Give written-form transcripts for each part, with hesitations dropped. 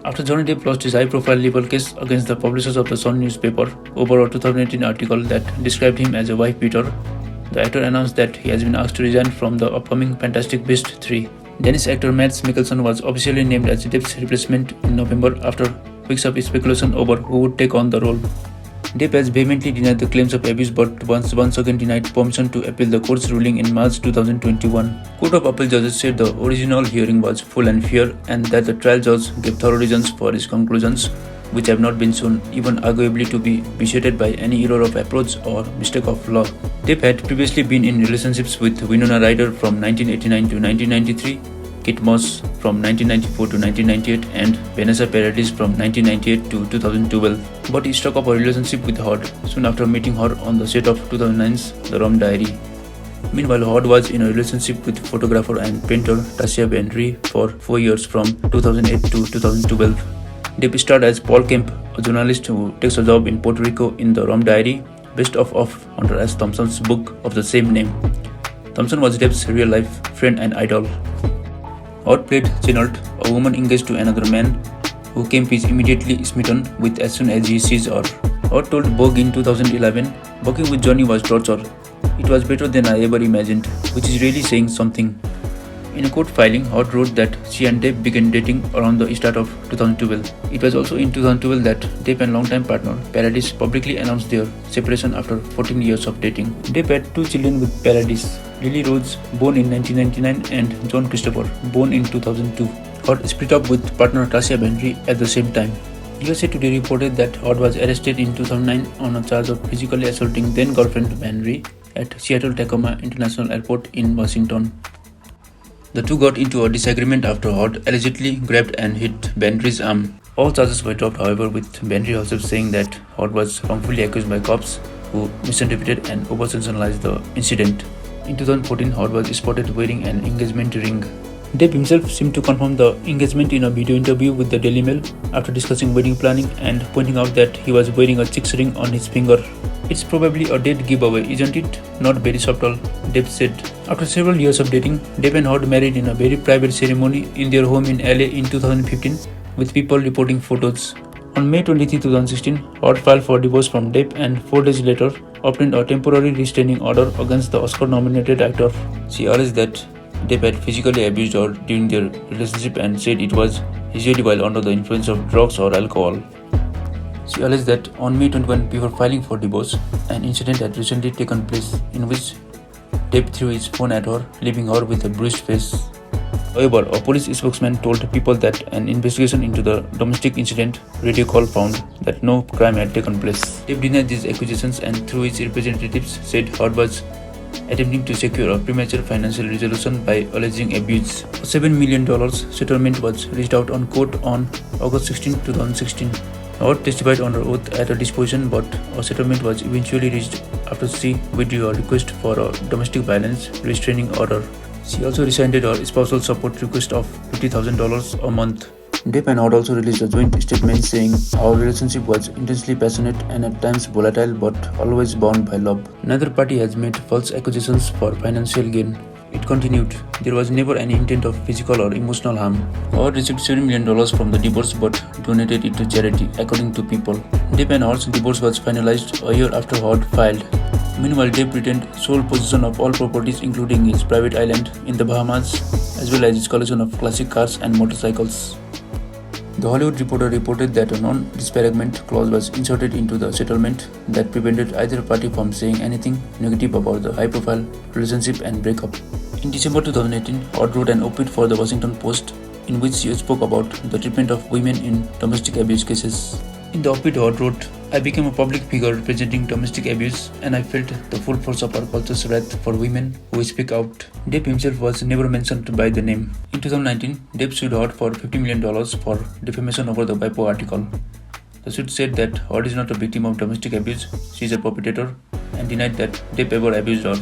After Johnny Depp lost his high-profile libel case against the publishers of the Sun newspaper over a 2018 article that described him as a wife beater, the actor announced that he has been asked to resign from the upcoming Fantastic Beasts 3. Danish actor Mads Mikkelson was officially named as Depp's replacement in November after weeks of speculation over who would take on the role. Depp has vehemently denied the claims of abuse but once again denied permission to appeal the court's ruling in March 2021. Court of Appeal judges said the original hearing was full and fair and that the trial judge gave thorough reasons for his conclusions, which have not been shown even arguably to be vitiated by any error of approach or mistake of law. Depp had previously been in relationships with Winona Ryder from 1989 to 1993, Kate Moss from 1994 to 1998 and Vanessa Paradis from 1998 to 2012, but he struck up a relationship with Hod soon after meeting her on the set of 2009's The Rum Diary. Meanwhile, Hod was in a relationship with photographer and painter Tassia Benry for 4 years from 2008 to 2012. Depp starred as Paul Kemp, a journalist who takes a job in Puerto Rico in The Rum Diary, based off of Hunter S. Thompson's book of the same name. Thompson was Depp's real-life friend and idol. Hod played Chenault, a woman engaged to another man, who Kemp is immediately smitten with as soon as he sees her. Hod told Vogue in 2011, "Working with Johnny was torture. It was better than I ever imagined," which is really saying something. In a court filing, Hod wrote that she and Depp began dating around the start of 2012. It was also in 2012 that Depp and longtime partner Paradis publicly announced their separation after 14 years of dating. Depp had 2 children with Paradis, Lily Rose, born in 1999, and John Christopher, born in 2002. Hod split up with partner Tassia Benry at the same time. USA Today reported that Hod was arrested in 2009 on a charge of physically assaulting then-girlfriend Benry at Seattle-Tacoma International Airport in Washington. The two got into a disagreement after Hod allegedly grabbed and hit Benry's arm. All charges were dropped, however, with Benry herself saying that Hod was wrongfully accused by cops who misinterpreted and over-sensationalized the incident. In 2014, Hod was spotted wearing an engagement ring. Depp himself seemed to confirm the engagement in a video interview with the Daily Mail after discussing wedding planning and pointing out that he was wearing a chick's ring on his finger. "It's probably a dead giveaway, isn't it? Not very subtle," Depp said. After several years of dating, Depp and Hod married in a very private ceremony in their home in LA in 2015, with people reporting photos. On May 23, 2016, Hod filed for divorce from Depp and 4 days later obtained a temporary restraining order against the Oscar-nominated actor. She alleged that Depp had physically abused her during their relationship and said it was usually while under the influence of drugs or alcohol. She alleged that on May 21, before filing for divorce, an incident had recently taken place in which Depp threw his phone at her, leaving her with a bruised face. However, a police spokesman told people that an investigation into the domestic incident radio call found that no crime had taken place. Depp denied these accusations and through his representatives said Hod was attempting to secure a premature financial resolution by alleging abuse. A $7 million settlement was reached out on court on August 16, 2016. Hod testified under oath at her disposition, but a settlement was eventually reached after she withdrew a request for a domestic violence restraining order. She also rescinded her spousal support request of $50,000 a month. Depp and Hod also released a joint statement saying, "Our relationship was intensely passionate and at times volatile but always bound by love. Neither party has made false accusations for financial gain." It continued, "There was never any intent of physical or emotional harm." Hod received $7 million from the divorce but donated it to charity, according to People. Depp and Hod's divorce was finalized a year after Hod filed. Meanwhile, Depp retained sole possession of all properties including his private island in the Bahamas, as well as his collection of classic cars and motorcycles. The Hollywood Reporter reported that a non-disparagement clause was inserted into the settlement that prevented either party from saying anything negative about the high-profile relationship and breakup. In December 2018, Hod wrote an op-ed for the Washington Post in which she spoke about the treatment of women in domestic abuse cases. In the op-ed, Hod wrote, "I became a public figure representing domestic abuse and I felt the full force of our culture's wrath for women who speak out." Depp himself was never mentioned by the name. In 2019, Depp sued Hod for $50 million for defamation over the Bipo article. The suit said that Hod is not a victim of domestic abuse, she is a perpetrator, and denied that Depp ever abused her.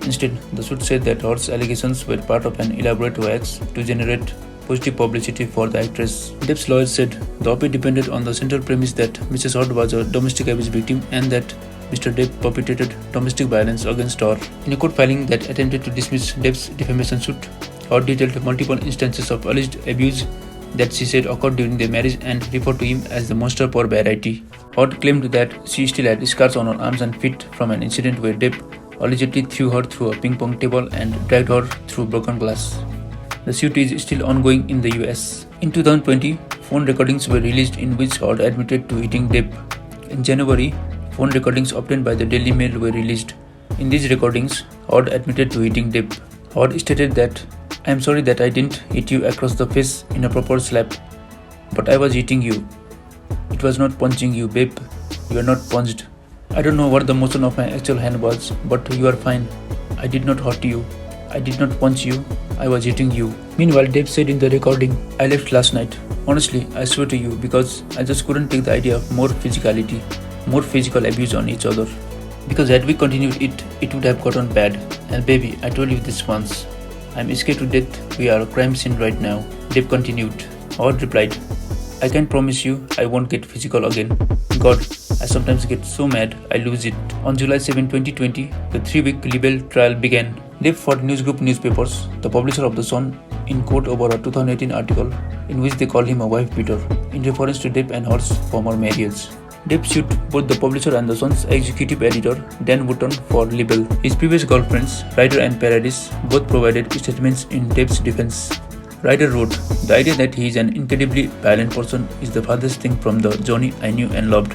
Instead, the suit said that Hod's allegations were part of an elaborate hoax to generate positive publicity for the actress. Depp's lawyers said the op-ed depended on the central premise that Mrs. Hod was a domestic abuse victim and that Mr. Depp perpetrated domestic violence against her. In a court filing that attempted to dismiss Depp's defamation suit, Hod detailed multiple instances of alleged abuse that she said occurred during their marriage and referred to him as the monster per variety. Hart claimed that she still had scars on her arms and feet from an incident where Depp allegedly threw her through a ping pong table and dragged her through broken glass. The suit is still ongoing in the US. In 2020, phone recordings were released in which Hart admitted to hitting Depp. In January, phone recordings obtained by the Daily Mail were released. In these recordings, Hart admitted to hitting Depp. Hart stated that, "I am sorry that I didn't hit you across the face in a proper slap, but I was hitting you. It was not punching you, babe. You are not punched. I don't know what the motion of my actual hand was, but you are fine. I did not hurt you. I did not punch you. I was hitting you." Meanwhile, Depp said in the recording, "I left last night. Honestly, I swear to you, because I just couldn't take the idea of more physicality, more physical abuse on each other. Because had we continued it would have gotten bad. And baby, I told you this once. I'm scared to death. We are a crime scene right now." Depp continued. Hart replied, "I can promise you I won't get physical again. God, I sometimes get so mad I lose it." On July 7, 2020, the 3-week libel trial began. Depp fought newsgroup newspapers, the publisher of The Sun, in court over a 2018 article in which they called him a wife beater, in reference to Depp and Hart's former marriage. Depp sued both the publisher and The Sun's executive editor, Dan Wootton, for libel. His previous girlfriends, Ryder and Paradis, both provided statements in Depp's defense. Ryder wrote, "The idea that he is an incredibly violent person is the farthest thing from the Johnny I knew and loved.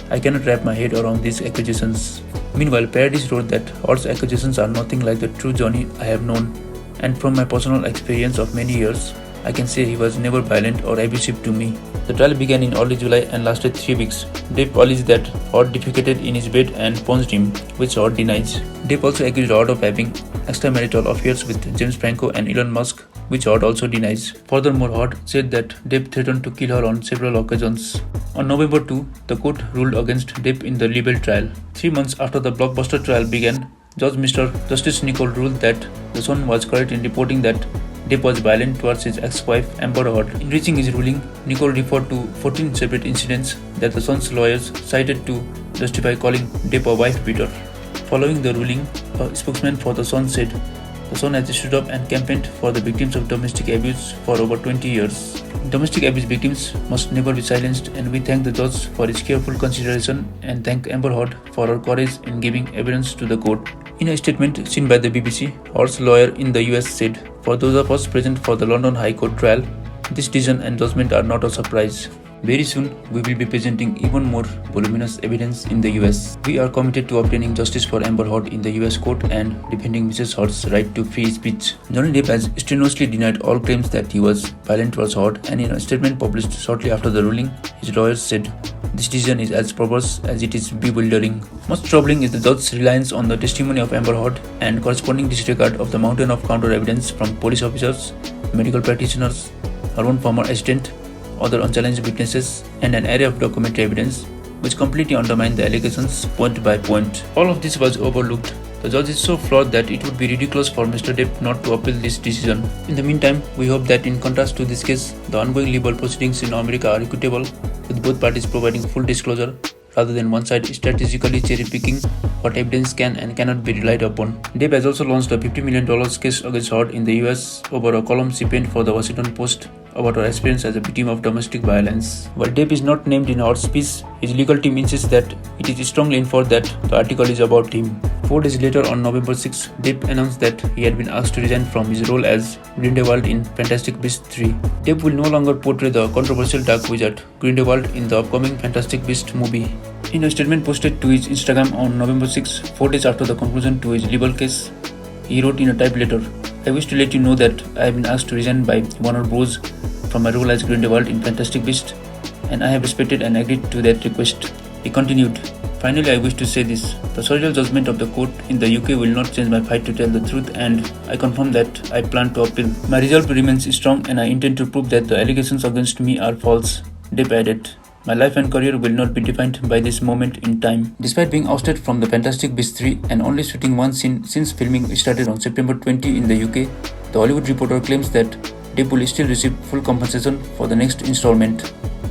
I cannot wrap my head around these accusations." Meanwhile, Paradis wrote that Hart's accusations are nothing like the true Johnny I have known, and from my personal experience of many years, I can say he was never violent or abusive to me. The trial began in early July and lasted 3 weeks. Depp alleged that Hart defecated in his bed and punched him, which Hart denies. Depp also accused Hart of having extramarital affairs with James Franco and Elon Musk, which Hart also denies. Furthermore, Hart said that Depp threatened to kill her on several occasions. On November 2, the court ruled against Depp in the libel trial. 3 months after the blockbuster trial began, Judge Mr. Justice Nicole ruled that The Sun was correct in reporting that Depp was violent towards his ex-wife Amber Heard. In reaching his ruling, Nicole referred to 14 separate incidents that The Sun's lawyers cited to justify calling Depp a wife beater. Following the ruling, a spokesman for The Sun said, "The Sun has stood up and campaigned for the victims of domestic abuse for over 20 years. Domestic abuse victims must never be silenced, and we thank the judge for his careful consideration and thank Amber Heard for her courage in giving evidence to the court." In a statement seen by the BBC, Hart's lawyer in the US said, "For those of us present for the London High Court trial, this decision and judgment are not a surprise. Very soon, we will be presenting even more voluminous evidence in the US. We are committed to obtaining justice for Amber Heard in the US court and defending Mrs. Heard's right to free speech." Johnny Depp has strenuously denied all claims that he was violent towards Heard, and in a statement published shortly after the ruling, his lawyers said, "This decision is as perverse as it is bewildering." Most troubling is the judge's reliance on the testimony of Amber Heard and corresponding disregard of the mountain of counter evidence from police officers, medical practitioners, her own former assistant, other unchallenged witnesses, and an array of documentary evidence which completely undermine the allegations point by point. All of this was overlooked. The judge is so flawed that it would be ridiculous for Mr. Depp not to appeal this decision. In the meantime, we hope that in contrast to this case, the ongoing legal proceedings in America are equitable, with both parties providing full disclosure rather than one side strategically cherry-picking what evidence can and cannot be relied upon. Depp has also launched a $50 million case against Heard in the US over a column she penned for the Washington Post about her experience as a victim of domestic violence. While Depp is not named in Heard's piece, his legal team insists that it is strongly inferred that the article is about him. 4 days later, on November 6, Depp announced that he had been asked to resign from his role as Grindelwald in Fantastic Beasts 3. Depp will no longer portray the controversial dark wizard Grindelwald in the upcoming Fantastic Beasts movie. In a statement posted to his Instagram on November 6, 4 days after the conclusion to his libel case, he wrote in a typed letter, "I wish to let you know that I have been asked to resign by Warner Bros. From my role as Grindelwald in Fantastic Beasts, and I have respected and agreed to that request." He continued, "Finally, I wish to say this. The surreal judgment of the court in the UK will not change my fight to tell the truth, and I confirm that I plan to appeal. My resolve remains strong, and I intend to prove that the allegations against me are false." Depp added, "My life and career will not be defined by this moment in time." Despite being ousted from the Fantastic Beasts 3 and only shooting one scene since filming started on September 20 in the UK, the Hollywood Reporter claims that Depp will still receive full compensation for the next installment.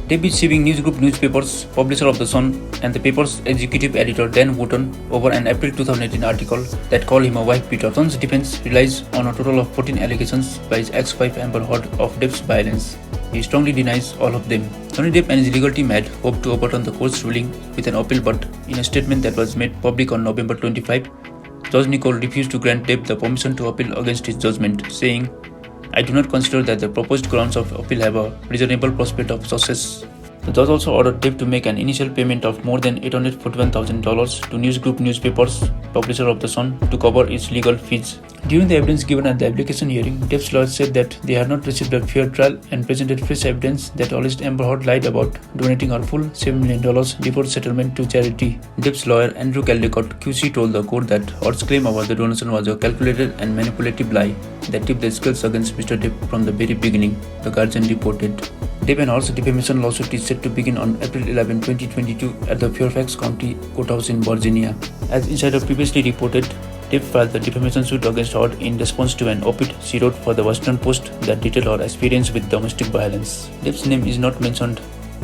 Depp is suing newsgroup newspapers, publisher of The Sun, and the paper's executive editor Dan Wotton over an April 2018 article that called him a wife beater. Sun's defense relies on a total of 14 allegations by his ex-wife Amber Heard of Depp's violence. He strongly denies all of them. Johnny Depp and his legal team had hoped to overturn the court's ruling with an appeal, but in a statement that was made public on November 25, Judge Nicole refused to grant Depp the permission to appeal against his judgment, saying, "I do not consider that the proposed grounds of appeal have a reasonable prospect of success." The judge also ordered Depp to make an initial payment of more than $841,000 to newsgroup newspapers, publisher of The Sun, to cover its legal fees. During the evidence given at the application hearing, Depp's lawyers said that they had not received a fair trial and presented fresh evidence that alleged Amber Heard lied about donating her full $7 million before settlement to charity. Depp's lawyer Andrew Caldecott QC told the court that Heard's claim about the donation was a calculated and manipulative lie that tipped the scales against Mr. Depp from the very beginning, the Guardian reported. Depp and Heard's defamation lawsuit is set to begin on April 11, 2022 at the Fairfax County Courthouse in Virginia. As Insider previously reported, Depp filed the defamation suit against Heard in response to an op-ed she wrote for the Washington Post that detailed her experience with domestic violence. Depp's name is not mentioned,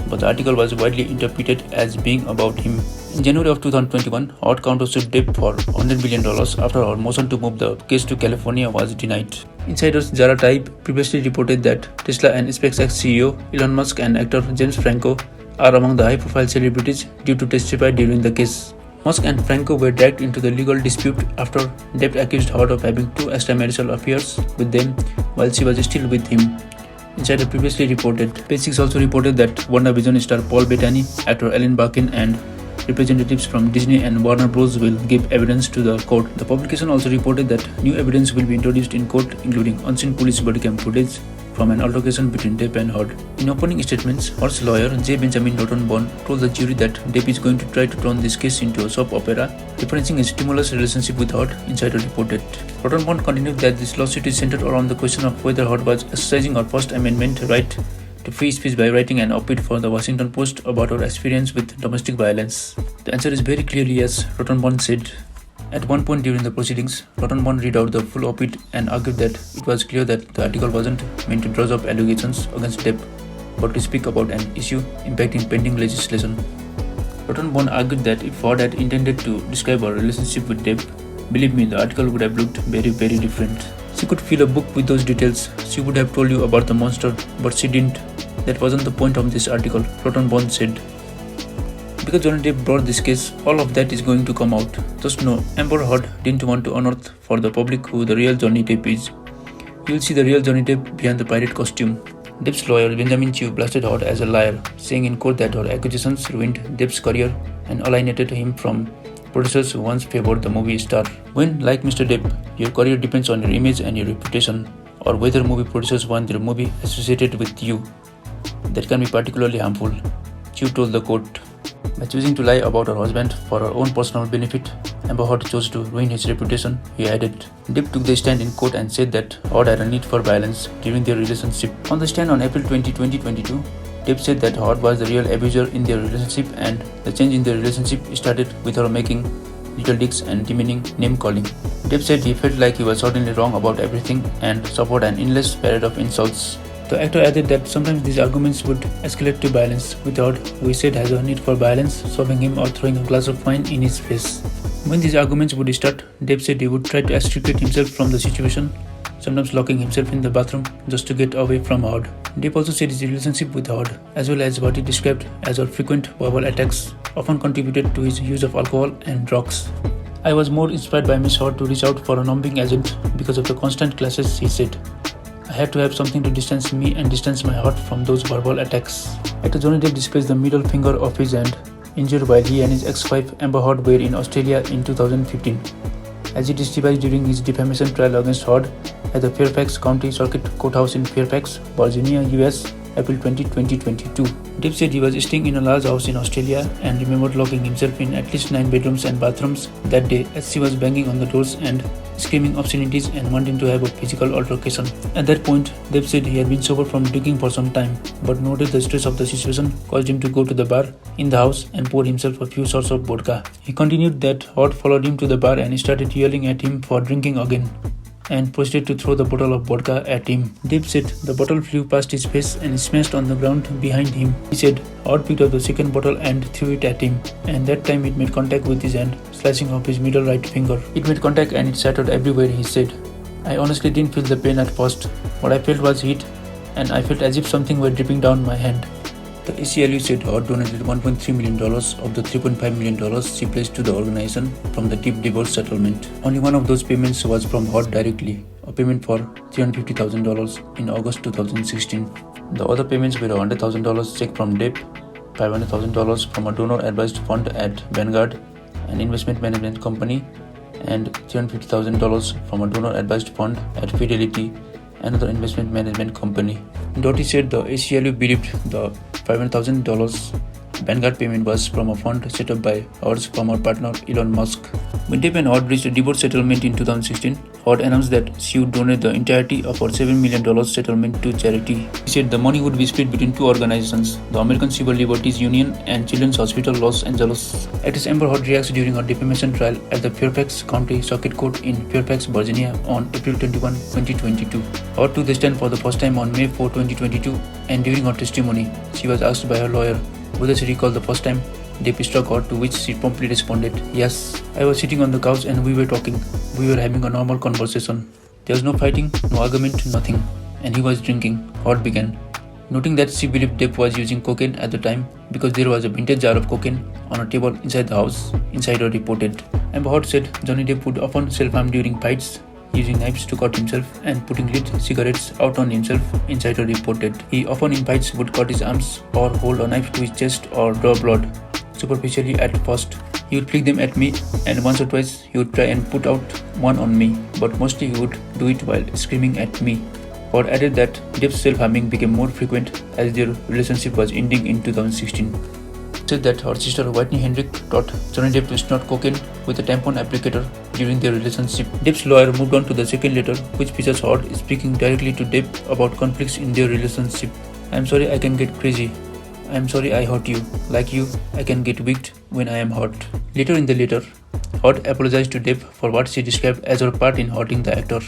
but the article was widely interpreted as being about him. In January of 2021, Heard countersued Depp for $100 million after her motion to move the case to California was denied. Insiders Zara Taib previously reported that Tesla and SpaceX CEO Elon Musk and actor James Franco are among the high-profile celebrities due to testify during the case. Musk and Franco were dragged into the legal dispute after Depp accused Heard of having 2 extramarital affairs with them while she was still with him. Insider previously reported. Page 6 also reported that WandaVision star Paul Bettany, actor Ellen Barkin, and representatives from Disney and Warner Bros. Will give evidence to the court. The publication also reported that new evidence will be introduced in court, including unseen police bodycam footage from an altercation between Depp and Heard. In opening statements, Heard's lawyer J. Benjamin Rottenborn told the jury that Depp is going to try to turn this case into a soap opera, referencing his tumultuous relationship with Heard, Insider reported. Rottenborn continued that this lawsuit is centered around the question of whether Heard was exercising her First Amendment right to free speech by writing an op-ed for the Washington Post about her experience with domestic violence. The answer is very clearly yes, Rottenborn said. At one point during the proceedings, Rottenborn read out the full op-ed and argued that it was clear that the article wasn't meant to draw up allegations against Depp, but to speak about an issue impacting pending legislation. Rottenborn argued that if Heard had intended to describe her relationship with Depp, believe me, the article would have looked very, very different. She could fill a book with those details. She would have told you about the monster, but she didn't. That wasn't the point of this article, Rottenborn said. Because Johnny Depp brought this case, all of that is going to come out. Just know, Amber Heard didn't want to unearth for the public who the real Johnny Depp is. You'll see the real Johnny Depp behind the pirate costume. Depp's lawyer Benjamin Chew blasted Heard as a liar, saying in court that her accusations ruined Depp's career and alienated him from producers who once favored the movie star. When, like Mr. Depp, your career depends on your image and your reputation, or whether movie producers want their movie associated with you, that can be particularly harmful, Chew told the court. By choosing to lie about her husband for her own personal benefit, Amber Heard chose to ruin his reputation, he added. Depp took the stand in court and said that Heard had a need for violence during their relationship. On the stand on April 20, 2022, Depp said that Heard was the real abuser in their relationship and the change in their relationship started with her making little dicks and demeaning name-calling. Depp said he felt like he was certainly wrong about everything and suffered an endless parade of insults. The actor added that sometimes these arguments would escalate to violence, with Heard, who he said has a need for violence, shoving him or throwing a glass of wine in his face. When these arguments would start, Depp said he would try to extricate himself from the situation, sometimes locking himself in the bathroom just to get away from Heard. Depp also said his relationship with Heard, as well as what he described as her frequent verbal attacks, often contributed to his use of alcohol and drugs. I was more inspired by Miss Heard to reach out for a numbing agent because of the constant clashes, he said. I had to have something to distance me and distance my heart from those verbal attacks. Actor Johnny Depp displays the middle finger of his hand, injured while he and his ex-wife Amber Heard were in Australia in 2015. As he testified during his defamation trial against Heard at the Fairfax County Circuit Courthouse in Fairfax, Virginia, US, April 20, 2022. Depp said he was staying in a large house in Australia and remembered locking himself in at least 9 bedrooms and bathrooms that day as she was banging on the doors and screaming obscenities and wanting to have a physical altercation. At that point, Depp said he had been sober from drinking for some time, but noted the stress of the situation caused him to go to the bar in the house and pour himself a few shots of vodka. He continued that Heard followed him to the bar and started yelling at him for drinking again. and proceeded to throw the bottle of vodka at him. Depp said the bottle flew past his face and smashed on the ground behind him. He said Hart picked up the second bottle and threw it at him, and that time it made contact with his hand, slicing off his middle right finger. It made contact and it shattered everywhere, he said. I honestly didn't feel the pain at first. What I felt was heat, and I felt as if something were dripping down my hand. The ACLU said Hart donated $1.3 million of the $3.5 million she pledged to the organization from the Depp divorce settlement. Only one of those payments was from Hart directly, a payment for $350,000 in August 2016. The other payments were a $100,000 check from Depp, $500,000 from a donor-advised fund at Vanguard, an investment management company, and $350,000 from a donor-advised fund at Fidelity, another investment management company. Doty said the ACLU believed the $500,000 Vanguard payment was from a fund set up by Hart's former partner Elon Musk. When Depp and Hart reached a divorce settlement in 2016, Hart announced that she would donate the entirety of her $7 million settlement to charity. He said the money would be split between two organizations, the American Civil Liberties Union and Children's Hospital Los Angeles. Actress Amber Heard reacts during her defamation trial at the Fairfax County Circuit Court in Fairfax, Virginia on April 21, 2022. Heard took the stand for the first time on May 4, 2022, and during her testimony, she was asked by her lawyer whether she recalled the first time Depp struck her, to which she promptly responded, "Yes, I was sitting on the couch and we were talking. We were having a normal conversation. There was no fighting, no argument, nothing. And he was drinking," Hart began, noting that she believed Depp was using cocaine at the time because there was a vintage jar of cocaine on a table inside the house, insider reported. Amber Heard said Johnny Depp would often self-harm during fights, using knives to cut himself and putting lit cigarettes out on himself, insider reported. He often in fights would cut his arms or hold a knife to his chest or draw blood. Superficially at first, he would flick them at me, and once or twice he would try and put out one on me, but mostly he would do it while screaming at me. Or added that Depp's self-harming became more frequent as their relationship was ending in 2016. Said that her sister Whitney Hendrick taught Johnny Depp to snort cocaine with a tampon applicator during their relationship. Depp's lawyer moved on to the second letter, which features Hart speaking directly to Depp about conflicts in their relationship. "I'm sorry I can get crazy. I'm sorry I hurt you. Like you, I can get wicked when I am hurt." Later in the letter, Hart apologized to Depp for what she described as her part in hurting the actor.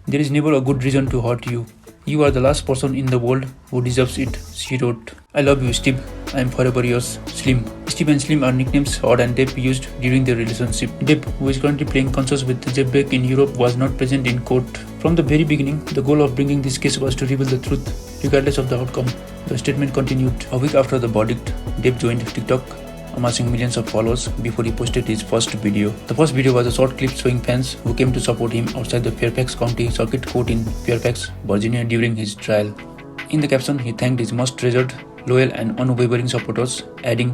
"There is never a good reason to hurt you. You are the last person in the world who deserves it," she wrote. "I love you, Steve. I am forever yours, Slim." Steve and Slim are nicknames Hart and Depp used during their relationship. Depp, who is currently playing concerts with Jeff Beck in Europe, was not present in court. "From the very beginning, the goal of bringing this case was to reveal the truth, regardless of the outcome," the statement continued. A week after the verdict, Depp joined TikTok, amassing millions of followers before he posted his first video. The first video was a short clip showing fans who came to support him outside the Fairfax County Circuit Court in Fairfax, Virginia during his trial. In the caption, he thanked his most treasured, loyal and unwavering supporters, adding,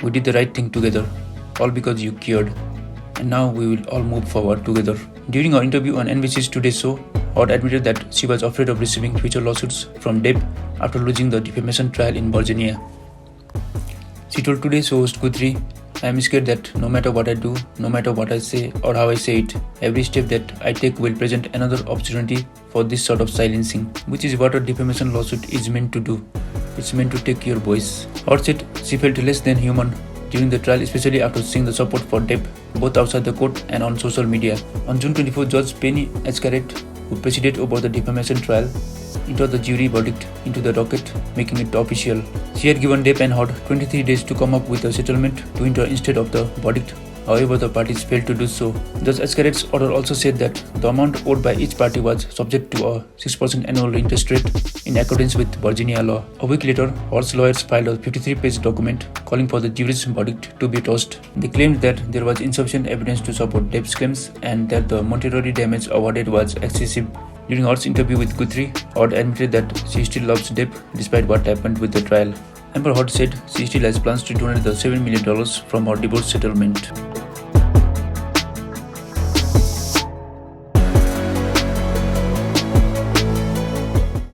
"We did the right thing together, all because you cared. And now we will all move forward together." During her interview on NBC's Today Show, Hart admitted that she was afraid of receiving future lawsuits from Depp after losing the defamation trial in Virginia. She told Today Show host Guthrie, "I am scared that no matter what I do, no matter what I say or how I say it, every step that I take will present another opportunity for this sort of silencing, which is what a defamation lawsuit is meant to do. It's meant to take your voice." Hart said she felt less than human during the trial, especially after seeing the support for Depp both outside the court and on social media. On June 24, Judge Penny Escaret, who presided over the defamation trial, entered the jury verdict into the docket, making it official. She had given Depp and Hart 23 days to come up with a settlement to enter instead of the verdict. However, the parties failed to do so. Judge Escaret's order also said that the amount owed by each party was subject to a 6% annual interest rate in accordance with Virginia law. A week later, Hart's lawyers filed a 53-page document calling for the jury's verdict to be tossed. They claimed that there was insufficient evidence to support Depp's claims and that the monetary damage awarded was excessive. During Hart's interview with Guthrie, Hart admitted that she still loves Depp despite what happened with the trial. Amber Heard said she still has plans to donate the $7 million from her divorce settlement.